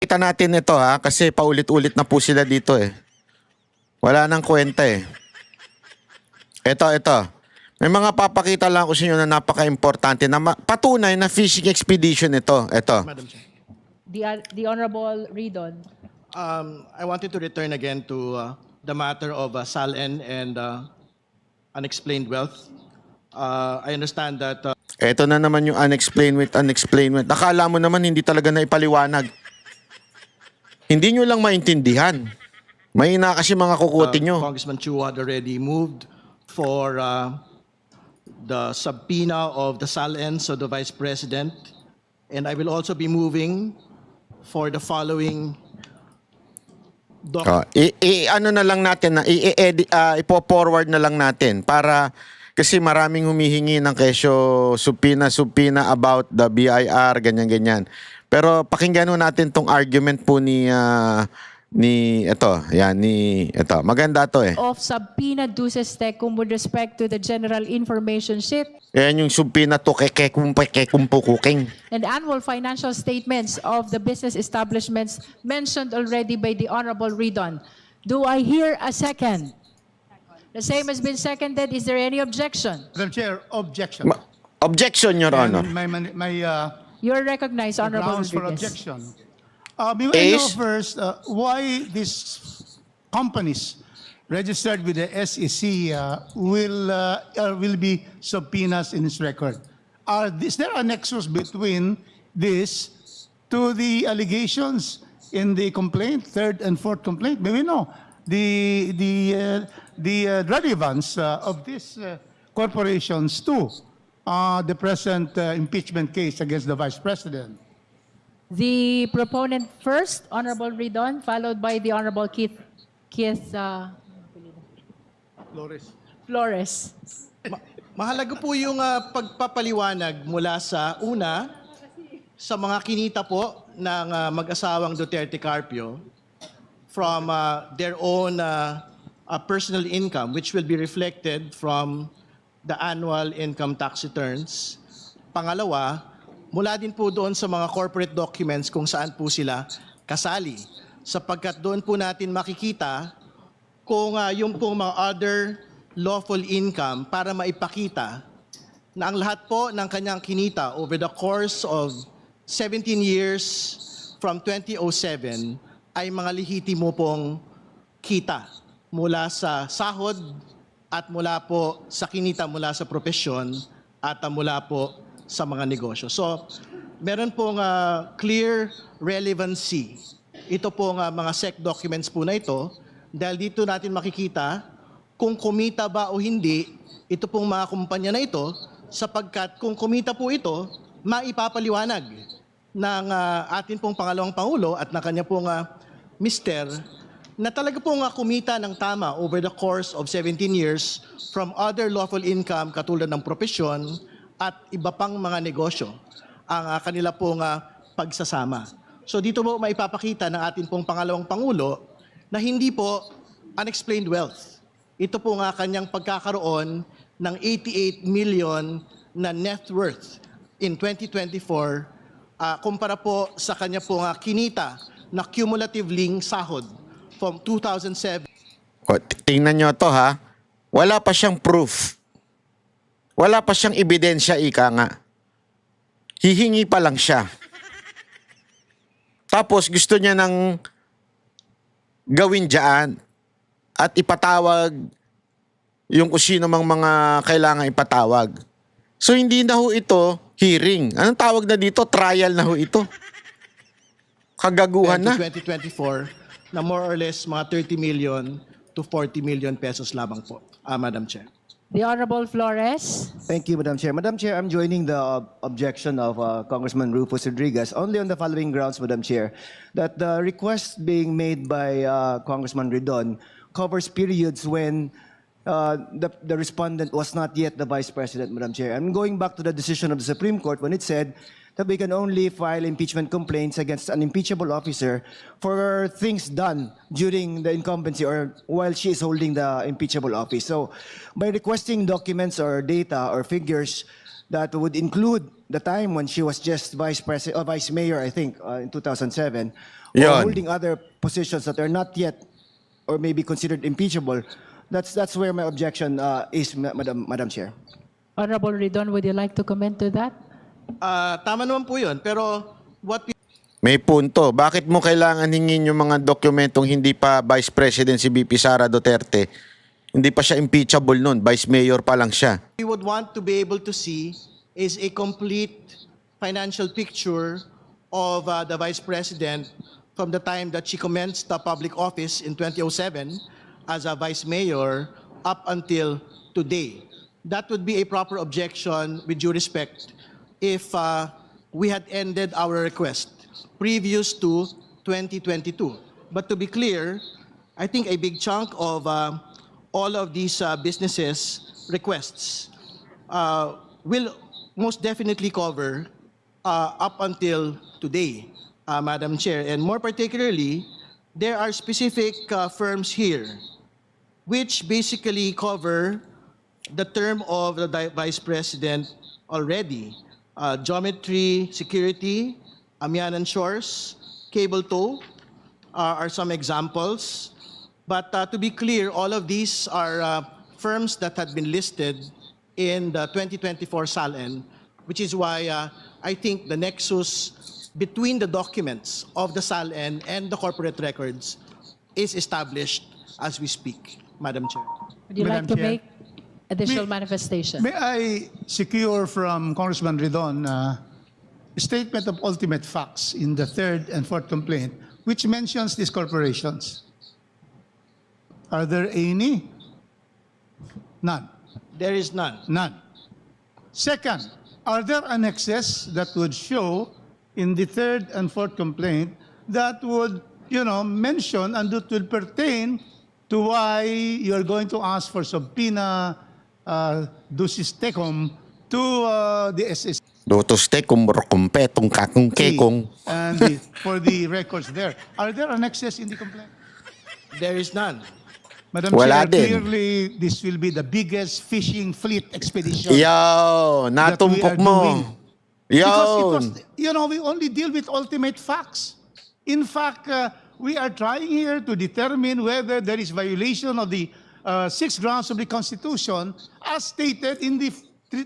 Kita natin ito ha, kasi paulit-ulit na po sila dito eh. Wala nang kwenta eh. Ito. May mga papakita lang ko sa inyo na napaka-importante na patunay na fishing expedition ito. Ito. Madam Chair. The Honorable Ridon. I wanted to return again to the matter of SALN and unexplained wealth. I understand that Ito na naman yung unexplained with. Akala mo naman hindi talaga na ipaliwanag. Hindi nyo lang maintindihan. May ina kasi mga kukutin nyo. Congressman Chu had already moved for the subpoena of the SALN, so the Vice President. And I will also be moving for the following Ano na lang natin na ipo-forward na lang natin para kasi maraming humihingi ng kesyo subpoena about the BIR ganyan. Pero pakinggan mo natin tong argument po ni maganda to eh. Of subpoena duces tecum with respect to the general information sheet Yan yung subpoena to kuking. and annual financial statements of the business establishments mentioned already by the Honorable Ridon. Do I hear a second? The same has been seconded. Is there any objection? Madam Chair, objection. Objection, Your Honor. And my You're recognized, Honorable grounds for Rodriguez. objection. May I know Is- first why these companies registered with the SEC will be subpoenas in its record? Is there a nexus between this to the allegations in the complaint, third and fourth complaint? May we know the relevance of these corporations to the present impeachment case against the Vice President? The proponent first, Honorable Ridon, followed by the Honorable Keith Flores. mahalaga po yung pagpapaliwanag mula sa una sa mga kinita po ng mag-asawang Duterte Carpio from their own personal income, which will be reflected from the annual income tax returns. Pangalawa, mula din po doon sa mga corporate documents kung saan po sila kasali. Sapagkat doon po natin makikita kung yung po mga other lawful income para maipakita na ang lahat po ng kanyang kinita over the course of 17 years from 2007 ay mga lehitimo pong kita mula sa sahod at mula po sa kinita mula sa propesyon at mula po sa mga negosyo. So, meron pong clear relevancy. Ito pong mga SEC documents po na ito dahil dito natin makikita kung kumita ba o hindi ito pong mga kumpanya na ito sapagkat kung kumita po ito, maipapaliwanag ng atin pong pangalawang Pangulo at ng kanya pong mister na talaga pong kumita ng tama over the course of 17 years from other lawful income katulad ng propesyon at iba pang mga negosyo ang kanila pong pagsasama. So dito po maipapakita ng atin pong pangalawang Pangulo na hindi po unexplained wealth. Ito po nga kanyang pagkakaroon ng 88 million na net worth in 2024 kumpara po sa kanya pong kinita na cumulatively sahod from 2007. Tingnan nyo to ha. Wala pa siyang proof. Wala pa siyang ebidensya, ika nga. Hihingi pa lang siya. Tapos gusto niya nang gawin dyan at ipatawag yung kung sino mang mga kailangan ipatawag. So hindi na ho ito hearing. Anong tawag na dito? Trial na ho ito. Kagaguhan na. 2024 na more or less mga 30 million to 40 million pesos lamang po, Madam Chair. The Honorable Flores. Thank you, Madam Chair. Madam Chair, I'm joining the objection of Congressman Rufus Rodriguez only on the following grounds, Madam Chair, that the request being made by Congressman Ridon covers periods when the respondent was not yet the Vice President, Madam Chair. I'm going back to the decision of the Supreme Court when it said that we can only file impeachment complaints against an impeachable officer for things done during the incumbency or while she is holding the impeachable office. So by requesting documents or data or figures that would include the time when she was just vice mayor, I think, in 2007, or Yon. holding other positions that are not yet or maybe considered impeachable. That's where my objection is, Madam Chair. Honorable Ridon, would you like to comment to that? Tama naman po yun. Pero what we May punto. Bakit mo kailangan hingin yung mga dokumentong hindi pa Vice President si VP Sara Duterte? Hindi pa siya impeachable nun. Vice Mayor pa lang siya. would want to be able to see is a complete financial picture of the Vice President from the time that she commenced the public office in 2007 as a Vice Mayor up until today. That would be a proper objection, with due respect, if we had ended our request previous to 2022. But to be clear, I think a big chunk of all of these businesses' requests will most definitely cover up until today, Madam Chair. And more particularly, there are specific firms here which basically cover the term of the Vice President already. Geometry Security, Amianan Shores, Cable Tow are some examples. But to be clear, all of these are firms that had been listed in the 2024 SALN, which is why I think the nexus between the documents of the SALN and the corporate records is established as we speak, Madam Chair. Would you like Madam to Chair. make additional manifestation? May I secure from Congressman Ridon a statement of ultimate facts in the third and fourth complaint, which mentions these corporations? Are there any? None. There is none. None. Second, are there annexes that would show in the third and fourth complaint that would, mention and that will pertain to why you're going to ask for subpoena ducis tecum to the SSC Dotos te kumpetong kakong kekong. and for the records there? Are there annexes in the complaint? There is none. Madam Wala Chair, din. clearly this will be the biggest fishing fleet expedition. Yo, natumpok that we are mo. doing. Because it Yo. was, we only deal with ultimate facts. In fact, we are trying here to determine whether there is violation of the 6 grounds of the Constitution as stated in the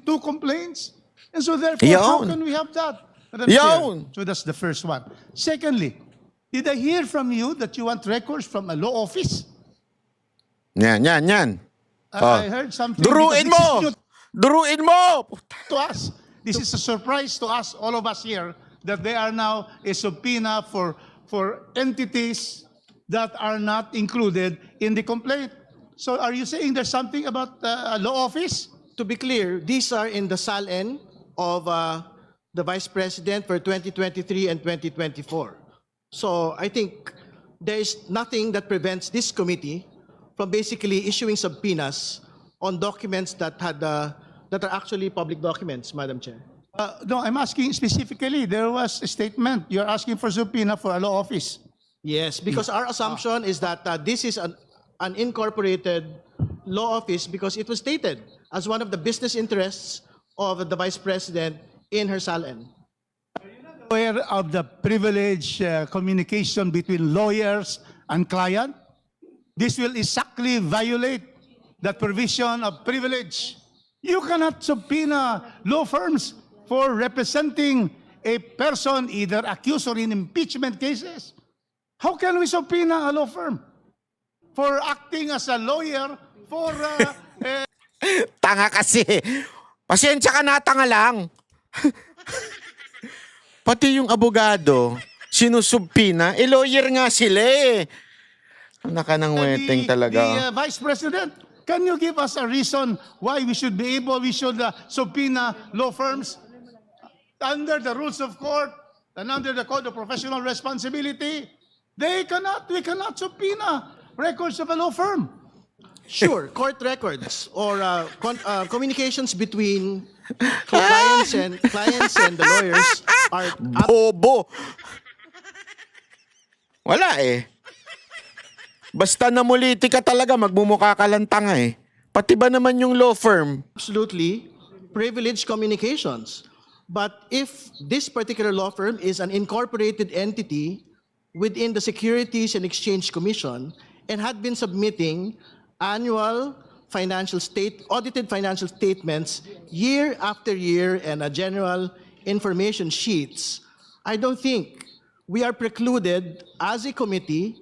two complaints. And so therefore, how Yun. can we have that? Madam Yun. Chair? So that's the first one. Secondly, did I hear from you that you want records from a law office? Yan. I heard something. Duruin because mo! this is new Duruin mo! to us. This is a surprise to us, all of us here, that they are now a subpoena for entities that are not included in the complaint. So are you saying there's something about a law office? To be clear, these are in the SALN of the Vice President for 2023 and 2024. So I think there is nothing that prevents this committee from basically issuing subpoenas on documents that are actually public documents, Madam Chair. No, I'm asking specifically. There was a statement. You're asking for subpoena for a law office. Yes, because our assumption is that this is an incorporated law office because it was stated as one of the business interests of the Vice President in her SALN. Aware of the privilege communication between lawyers and client? This will exactly violate that provision of privilege. You cannot subpoena law firms for representing a person either accused or in impeachment cases. How can we subpoena a law firm for acting as a lawyer for Tanga kasi. Pasensya ka na, tanga lang. Pati yung abogado, sinusubpina, lawyer nga sila eh. Anak ka ng weteng talaga. the Vice President? Can you give us a reason why we should subpoena law firms under the rules of court and under the Code of Professional Responsibility? We cannot subpoena records of a law firm. Sure, court records or communications between clients and the lawyers are Bobo. Wala eh. Basta namuliti ka talaga, magmumukha ka lang tanga eh. Pati ba naman yung law firm? absolutely privileged communications. But if this particular law firm is an incorporated entity within the Securities and Exchange Commission and had been submitting annual audited financial statements year after year and a general information sheets, I don't think we are precluded as a committee,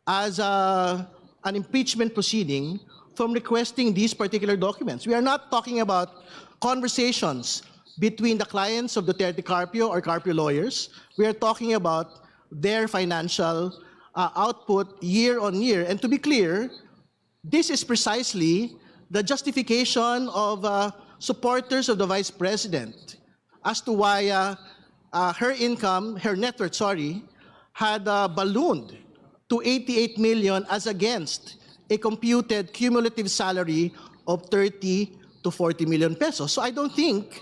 as an impeachment proceeding, from requesting these particular documents. We are not talking about conversations between the clients of Duterte Carpio or Carpio lawyers. We are talking about their financial output year on year. And to be clear, this is precisely the justification of supporters of the Vice President as to why her net worth, had ballooned to 88 million as against a computed cumulative salary of 30 to 40 million pesos. So I don't think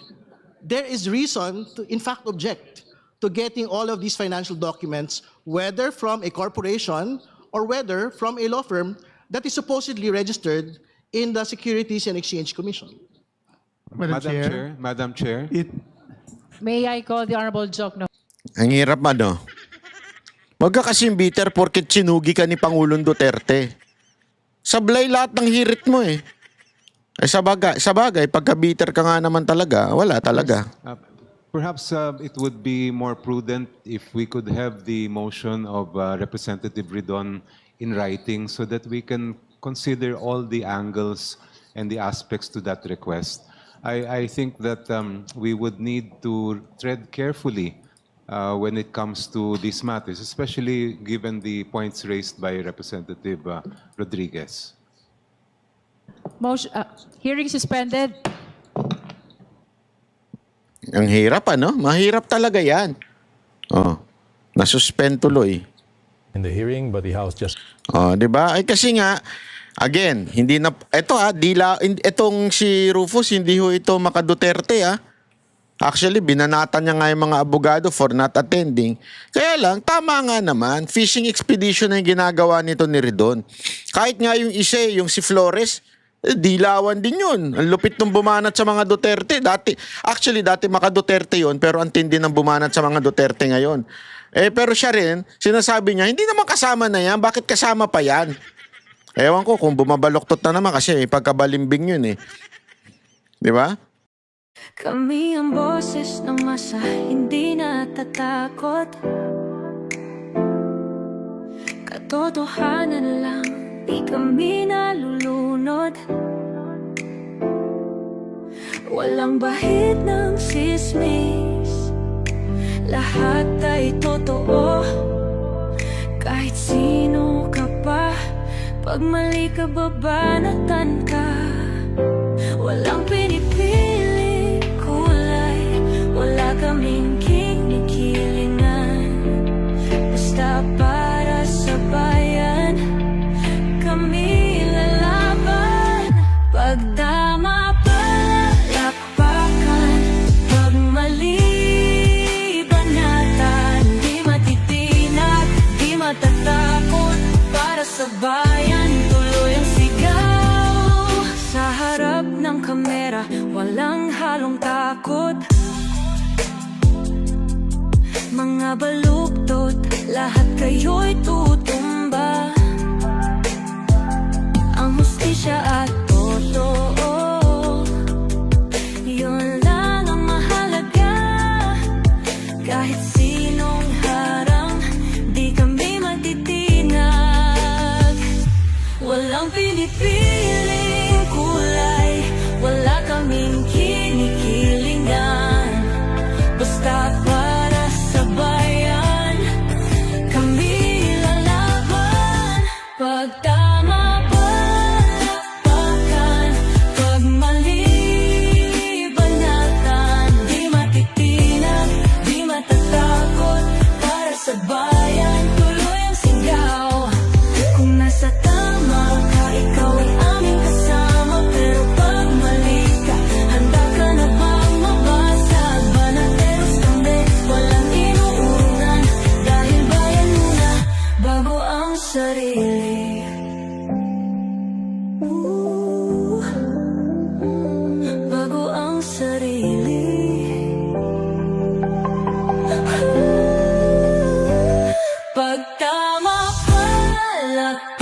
there is reason to, in fact, object to getting all of these financial documents, whether from a corporation or whether from a law firm that is supposedly registered in the Securities and Exchange Commission. Madam Chair. May I call the Honorable Jokno? Ang hirap ano. Wag ka kasing bitter porket sinugi ka ni Pangulong Duterte. Sablay lahat ng hirit mo eh. Ay sabagay, pagka bitter ka nga naman talaga, wala talaga. Perhaps it would be more prudent if we could have the motion of Representative Ridon in writing so that we can consider all the angles and the aspects to that request. I think that we would need to tread carefully when it comes to these matters, especially given the points raised by Representative Rodriguez. Motion, hearing suspended. Ang hirap ano? Mahirap talaga yan. Oh, nasuspend tuloy. In the hearing, but the House just Oh, 'di ba? Ay kasi nga again, hindi na itong si Rufus hindi ho ito maka Duterte Actually, binanatan niya nga yung mga abogado for not attending. Kaya lang, tama nga naman, fishing expedition na yung ginagawa nito ni Ridon. Kahit nga yung isa, yung si Flores, dilawan din yun. Ang lupit nung bumanat sa mga Duterte. Dati maka Duterte yun, pero ang tindi ng bumanat sa mga Duterte ngayon. Pero siya rin, sinasabi niya, hindi naman kasama na yan, bakit kasama pa yan? Ewan ko kung bumabaloktot na naman kasi pagkabalimbing yun eh. Di ba? Kami ang boses ng masa, hindi natatakot. Katotohanan lang, di kami nalulunod. Walang bahid ng sismis, lahat ay totoo. Kahit sino ka pa, pag mali ka babanatan ka. Walang pinipiling kulay, wala kaming kinikilingan. Basta para sa bayan, kami lalaban. Pag tama palakpakan, pag mali banatan, di matitinag, di matatakot. Para sa bayan, tuloy ang sigaw. Sa harap ng kamera, walang halong takot. Mga baluktot, lahat kayo'y tutumba. Ang hustisya at totoo, yun lang ang mahalaga. Kahit sinong harang, di kami matitinag. Walang pinipiling kulay, wala kaming kinikilingan. Basta para sa bayan, kami lalaban. Pag tama palakpakan, pag mali banatan, di matitinag, di matatakot. Para sa bayan, tuloy ang sigaw. Kung nasa tama ka, ikaw ay aming kasama. Pero pag mali ka, handa ka na bang mabasag? Banateros kami, walang inuunan. Dahil bayan muna, bago ang sarili. Bago ang sarili. alak